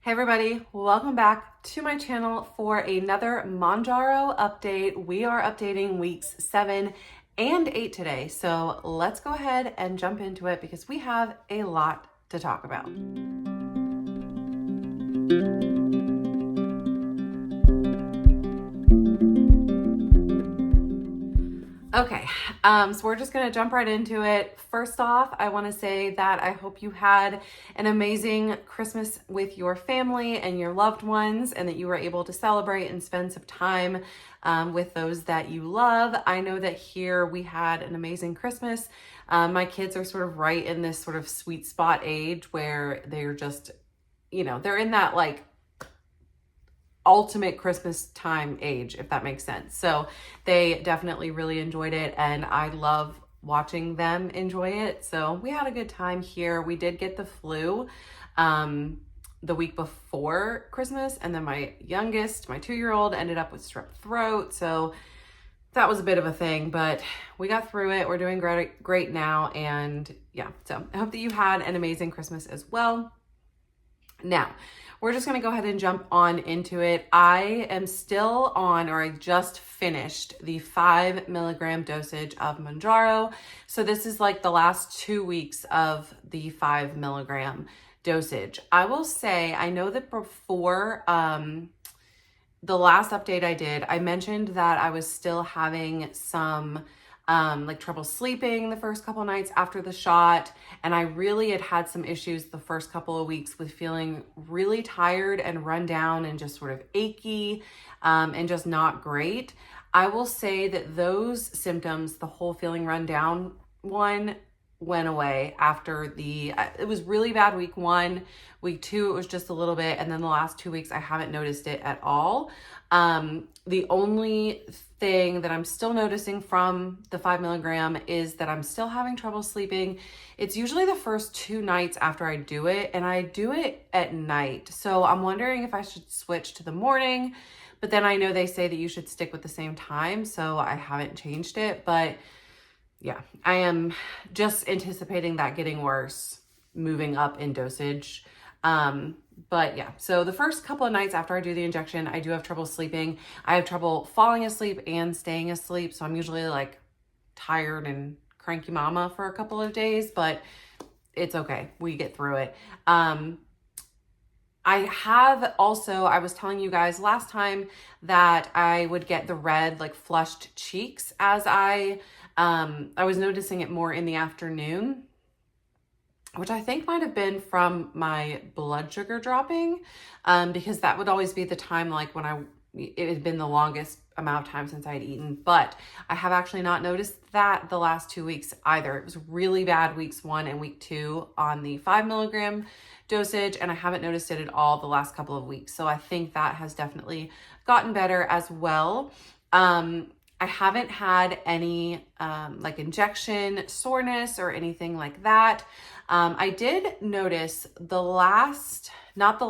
Hey everybody, welcome back to my channel for another MOUNJARO update. We are updating weeks 7 and 8 today, so let's go ahead and jump into it because we have a lot to talk about. Okay, so we're just gonna jump right into it. First off, I wanna say that I hope you had an amazing Christmas with your family and your loved ones and that you were able to celebrate and spend some time with those that you love. I know that here we had an amazing Christmas. My kids are sort of right in this sort of sweet spot age where they're just, they're in that like ultimate Christmas time age, if that makes sense. So they definitely really enjoyed it and I love watching them enjoy it. So we had a good time here. We did get the flu the week before Christmas, and then my youngest, my 2-year-old, ended up with strep throat. So that was a bit of a thing, but we got through it. We're doing great now. And yeah, so I hope that you had an amazing Christmas as well. Now, we're just going to go ahead and jump on into it. I am still on, or I just finished the 5 milligram dosage of MOUNJARO. So this is like the last 2 weeks of the 5 milligram dosage. I will say, I know that before the last update I did, I mentioned that I was still having some like trouble sleeping the first couple nights after the shot. And I really had some issues the first couple of weeks with feeling really tired and run down and just sort of achy and just not great. I will say that those symptoms, the whole feeling run down one, went away after it was really bad week 1. Week 2, it was just a little bit. And then the last 2 weeks, I haven't noticed it at all. The only thing that I'm still noticing from the 5 milligram is that I'm still having trouble sleeping. It's usually the first 2 nights after I do it, and I do it at night. So I'm wondering if I should switch to the morning, but then I know they say that you should stick with the same time. So I haven't changed it, but yeah, I am just anticipating that getting worse, moving up in dosage. But yeah, so the first couple of nights after I do the injection, I do have trouble sleeping. I have trouble falling asleep and staying asleep. So I'm usually like tired and cranky mama for a couple of days, but it's okay. We get through it. I was telling you guys last time that I would get the red, like flushed cheeks as I was noticing it more in the afternoon, which I think might have been from my blood sugar dropping, because that would always be the time like when it had been the longest amount of time since I had eaten. But I have actually not noticed that the last 2 weeks either. It was really bad weeks 1 and week 2 on the 5 milligram dosage, and I haven't noticed it at all the last couple of weeks. So I think that has definitely gotten better as well. I haven't had any like injection soreness or anything like that. I did notice not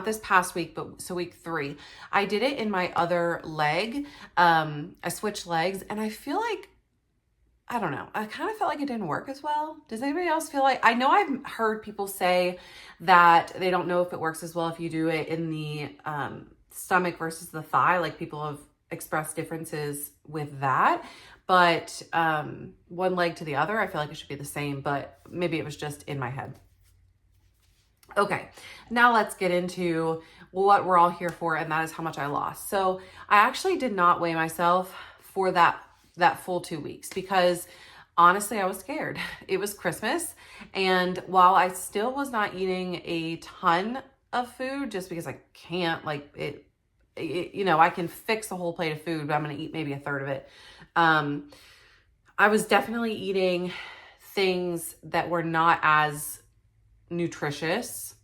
this past week, but so week 3, I did it in my other leg. I switched legs and I feel like, I don't know, I kind of felt like it didn't work as well. Does anybody else feel like, I know I've heard people say that they don't know if it works as well if you do it in the stomach versus the thigh. Like people have expressed differences with that, but one leg to the other, I feel like it should be the same, but maybe it was just in my head. Okay, now let's get into what we're all here for, and that is how much I lost. So I actually did not weigh myself for that full 2 weeks because honestly, I was scared. It was Christmas, and while I still was not eating a ton of food just because I can't, like it, I can fix a whole plate of food, but I'm going to eat maybe a third of it. I was definitely eating things that were not as nutritious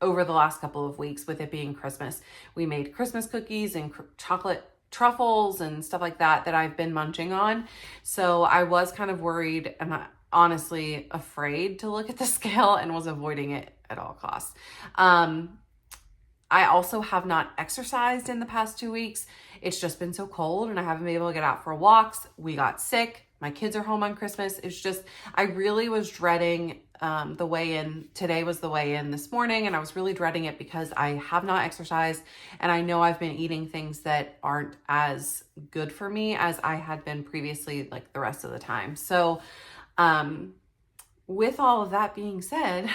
over the last couple of weeks with it being Christmas. We made Christmas cookies and chocolate truffles and stuff like that I've been munching on. So I was kind of worried and honestly afraid to look at the scale and was avoiding it at all costs. I also have not exercised in the past 2 weeks. It's just been so cold and I haven't been able to get out for walks. We got sick my kids are home on Christmas. It's just, I really was dreading the weigh-in. Today was the weigh-in this morning, and I was really dreading it because I have not exercised, and I know I've been eating things that aren't as good for me as I had been previously, like the rest of the time. So with all of that being said,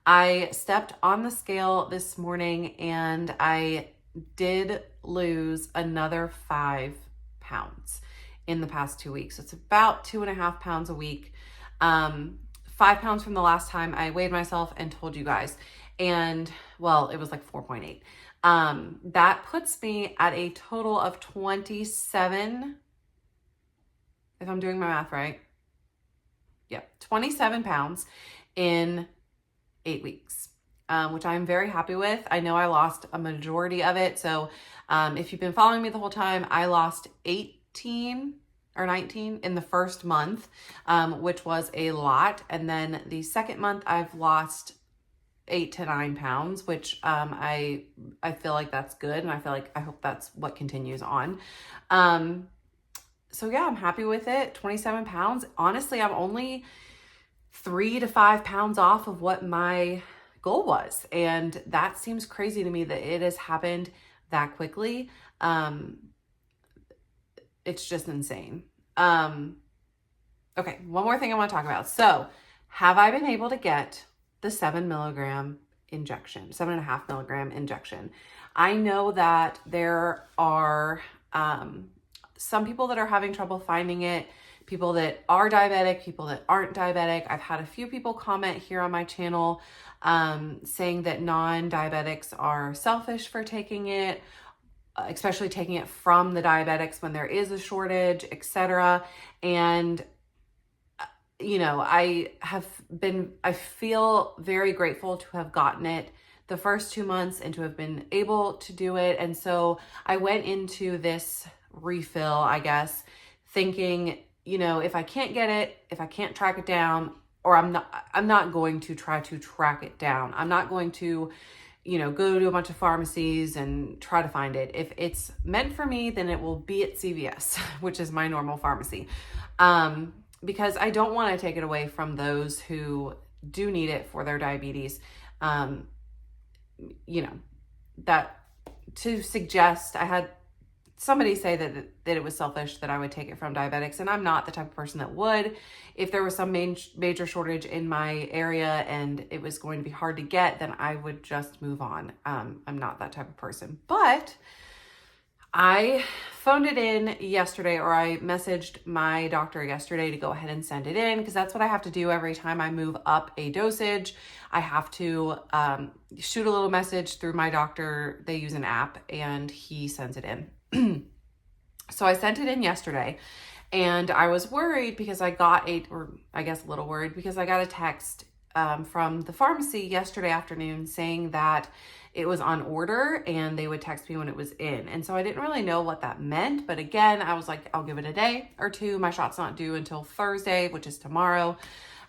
I stepped on the scale this morning and I did lose another 5 pounds in the past 2 weeks. It's about 2.5 pounds a week. 5 pounds from the last time I weighed myself and told you guys. And well, it was like 4.8. That puts me at a total of 27, if I'm doing my math right. Yeah, 27 pounds in 8 weeks, which I'm very happy with. I know I lost a majority of it. So if you've been following me the whole time, I lost 18 or 19 in the first month, which was a lot. And then the second month I've lost 8 to 9 pounds, which I feel like that's good. And I hope that's what continues on. So yeah, I'm happy with it. 27 pounds. Honestly, I'm only 3 to 5 pounds off of what my goal was. And that seems crazy to me that it has happened that quickly. It's just insane. Okay, one more thing I want to talk about. So have I been able to get the 7 milligram injection, 7.5 milligram injection? I know that there are some people that are having trouble finding it, people that are diabetic, people that aren't diabetic. I've had a few people comment here on my channel saying that non-diabetics are selfish for taking it, especially taking it from the diabetics when there is a shortage, etc. And you know, I feel very grateful to have gotten it the first 2 months and to have been able to do it. And so I went into this refill, I guess, thinking, you know, if I can't get it, if I can't track it down, or I'm not going to try to track it down. I'm not going to, you know, go to a bunch of pharmacies and try to find it. If it's meant for me, then it will be at CVS, which is my normal pharmacy. Because I don't want to take it away from those who do need it for their diabetes. You know, that to suggest, I had somebody say that it was selfish that I would take it from diabetics, and I'm not the type of person that would. If there was some major shortage in my area and it was going to be hard to get, then I would just move on. I'm not that type of person. But I phoned it in yesterday, or I messaged my doctor yesterday to go ahead and send it in, because that's what I have to do every time I move up a dosage. I have to shoot a little message through my doctor. They use an app and he sends it in. So I sent it in yesterday, and I was worried because I got a little worried because I got a text from the pharmacy yesterday afternoon saying that it was on order and they would text me when it was in. And so I didn't really know what that meant. But again, I was like, I'll give it a day or two. My shot's not due until Thursday, which is tomorrow.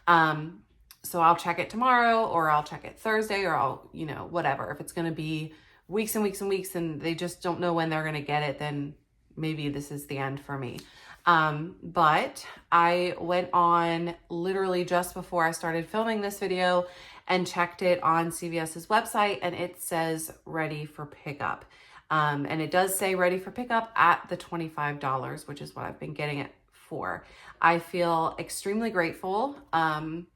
So I'll check it tomorrow, or I'll check it Thursday, or I'll, you know, whatever. If it's going to be weeks and weeks and weeks and they just don't know when they're going to get it, then maybe this is the end for me. But I went on literally just before I started filming this video and checked it on CVS's website, and it says ready for pickup. And it does say ready for pickup at the $25, which is what I've been getting it for. I feel extremely grateful. Like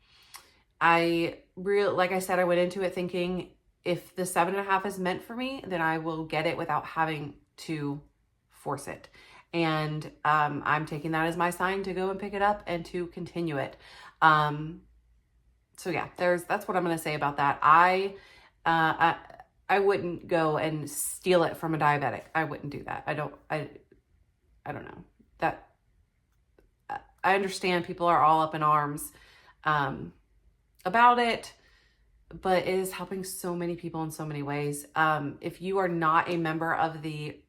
I said, I went into it thinking if the 7.5 is meant for me, then I will get it without having to force it. And I'm taking that as my sign to go and pick it up and to continue it. So yeah, that's what I'm going to say about that. I wouldn't go and steal it from a diabetic. I wouldn't do that. I don't know that. I understand people are all up in arms about it, but it is helping so many people in so many ways. If you are not a member of the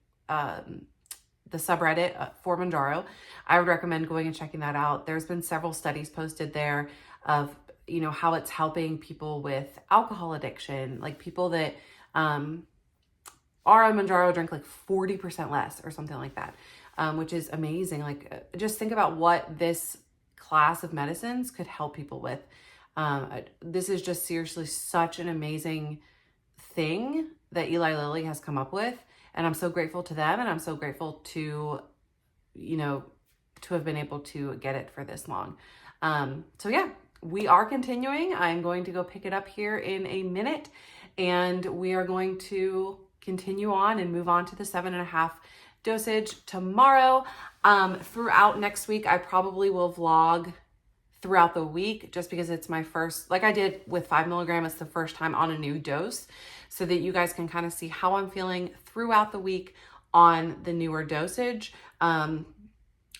subreddit for Mounjaro, I would recommend going and checking that out. There's been several studies posted there of, you know, how it's helping people with alcohol addiction, like people that are on Mounjaro drink like 40% less or something like that. which is amazing. Like, just think about what this class of medicines could help people with. This is just seriously such an amazing thing that Eli Lilly has come up with. And I'm so grateful to them. And I'm so grateful to, you know, to have been able to get it for this long. So yeah, we are continuing. I'm going to go pick it up here in a minute, and we are going to continue on and move on to the 7.5 dosage tomorrow. Throughout next week, I probably will vlog throughout the week, just because it's my first, like I did with 5 milligram, it's the first time on a new dose, so that you guys can kind of see how I'm feeling throughout the week on the newer dosage.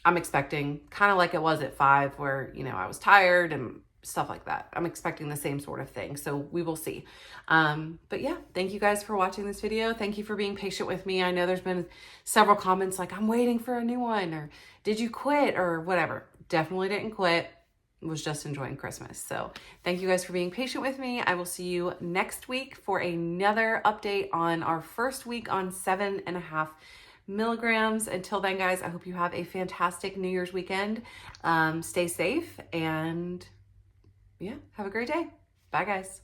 I'm expecting kind of like it was at 5, where, you know, I was tired and stuff like that. I'm expecting the same sort of thing. So we will see. But yeah, thank you guys for watching this video. Thank you for being patient with me. I know there's been several comments like, I'm waiting for a new one, or did you quit, or whatever. Definitely didn't quit. Was just enjoying Christmas. So thank you guys for being patient with me. I will see you next week for another update on our first week on 7.5 milligrams. Until then, guys, I hope you have a fantastic New Year's weekend. Stay safe, and yeah, have a great day. Bye, guys.